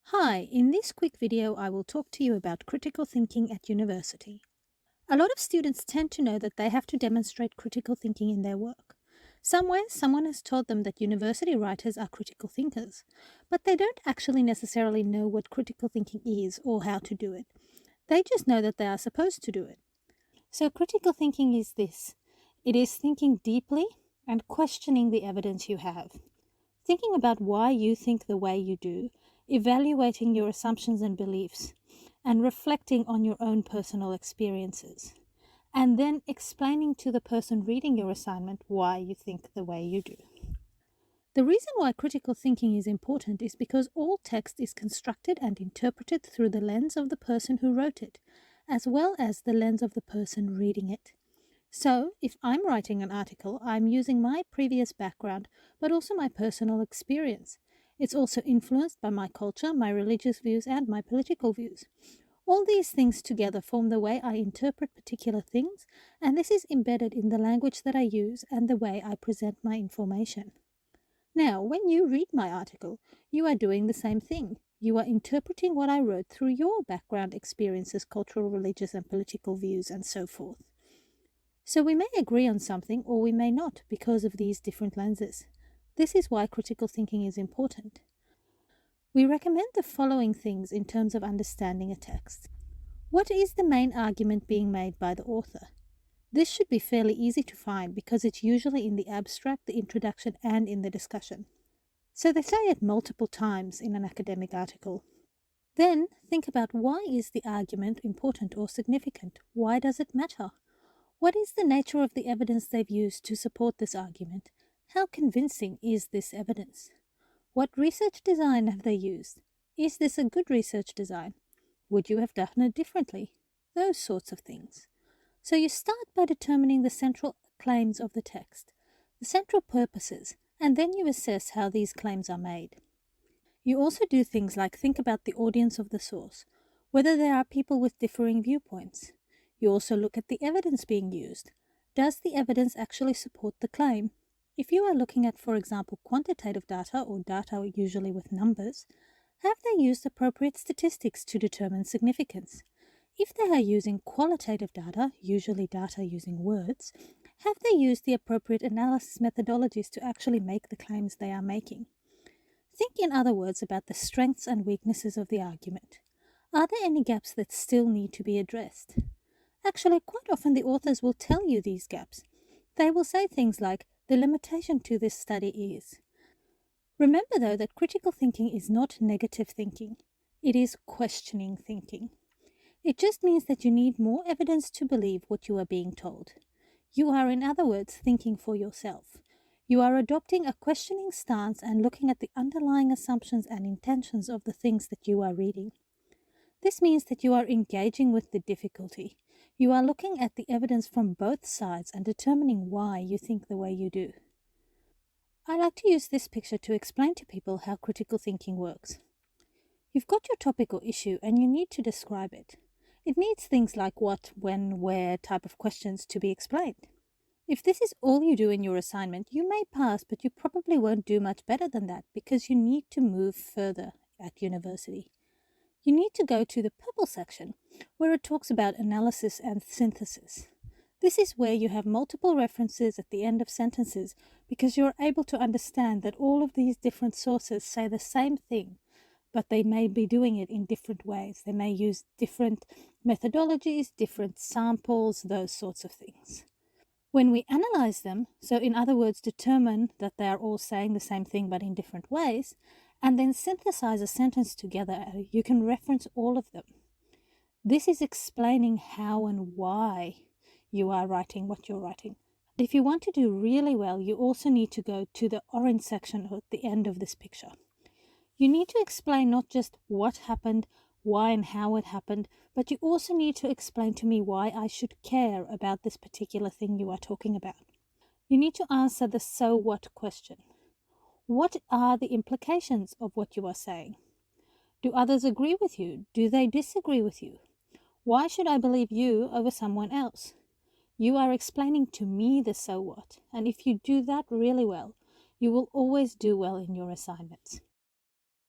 Hi, in this quick video I will talk to you about critical thinking at university. A lot of students tend to know that they have to demonstrate critical thinking in their work. Somewhere, someone has told them that university writers are critical thinkers, but they don't actually necessarily know what critical thinking is or how to do it. They just know that they are supposed to do it. So, critical thinking is this: it is thinking deeply and questioning the evidence you have. Thinking about why you think the way you do, evaluating your assumptions and beliefs, and reflecting on your own personal experiences, and then explaining to the person reading your assignment why you think the way you do. The reason why critical thinking is important is because all text is constructed and interpreted through the lens of the person who wrote it, as well as the lens of the person reading it. So, if I'm writing an article, I'm using my previous background, but also my personal experience. It's also influenced by my culture, my religious views, and my political views. All these things together form the way I interpret particular things, and this is embedded in the language that I use and the way I present my information. Now, when you read my article, you are doing the same thing. You are interpreting what I wrote through your background experiences, cultural, religious, and political views, and so forth. So we may agree on something or we may not because of these different lenses. This is why critical thinking is important. We recommend the following things in terms of understanding a text. What is the main argument being made by the author? This should be fairly easy to find because it's usually in the abstract, the introduction, and in the discussion. So they say it multiple times in an academic article. Then think about, why is the argument important or significant? Why does it matter? What is the nature of the evidence they've used to support this argument? How convincing is this evidence? What research design have they used? Is this a good research design? Would you have done it differently? Those sorts of things. So you start by determining the central claims of the text, the central purposes, and then you assess how these claims are made. You also do things like think about the audience of the source, whether there are people with differing viewpoints. You also look at the evidence being used. Does the evidence actually support the claim? If you are looking at, for example, quantitative data or data usually with numbers, have they used appropriate statistics to determine significance? If they are using qualitative data, usually data using words, have they used the appropriate analysis methodologies to actually make the claims they are making? Think, in other words, about the strengths and weaknesses of the argument. Are there any gaps that still need to be addressed? Actually, quite often the authors will tell you these gaps. They will say things like, the limitation to this study is. Remember, though, that critical thinking is not negative thinking. It is questioning thinking. It just means that you need more evidence to believe what you are being told. You are, in other words, thinking for yourself. You are adopting a questioning stance and looking at the underlying assumptions and intentions of the things that you are reading. This means that you are engaging with the difficulty. You are looking at the evidence from both sides and determining why you think the way you do. I like to use this picture to explain to people how critical thinking works. You've got your topic or issue and you need to describe it. It needs things like what, when, where type of questions to be explained. If this is all you do in your assignment, you may pass, but you probably won't do much better than that because you need to move further at university. You need to go to the purple section, where it talks about analysis and synthesis. This is where you have multiple references at the end of sentences because you're able to understand that all of these different sources say the same thing, but they may be doing it in different ways. They may use different methodologies, different samples, those sorts of things. When we analyze them, so in other words, determine that they are all saying the same thing but in different ways, and then synthesize a sentence together, you can reference all of them. This is explaining how and why you are writing what you're writing. If you want to do really well, you also need to go to the orange section at the end of this picture. You need to explain not just what happened, why and how it happened, but you also need to explain to me why I should care about this particular thing you are talking about. You need to answer the so what question. What are the implications of what you are saying? Do others agree with you? Do they disagree with you? Why should I believe you over someone else? You are explaining to me the so what, and if you do that really well, you will always do well in your assignments.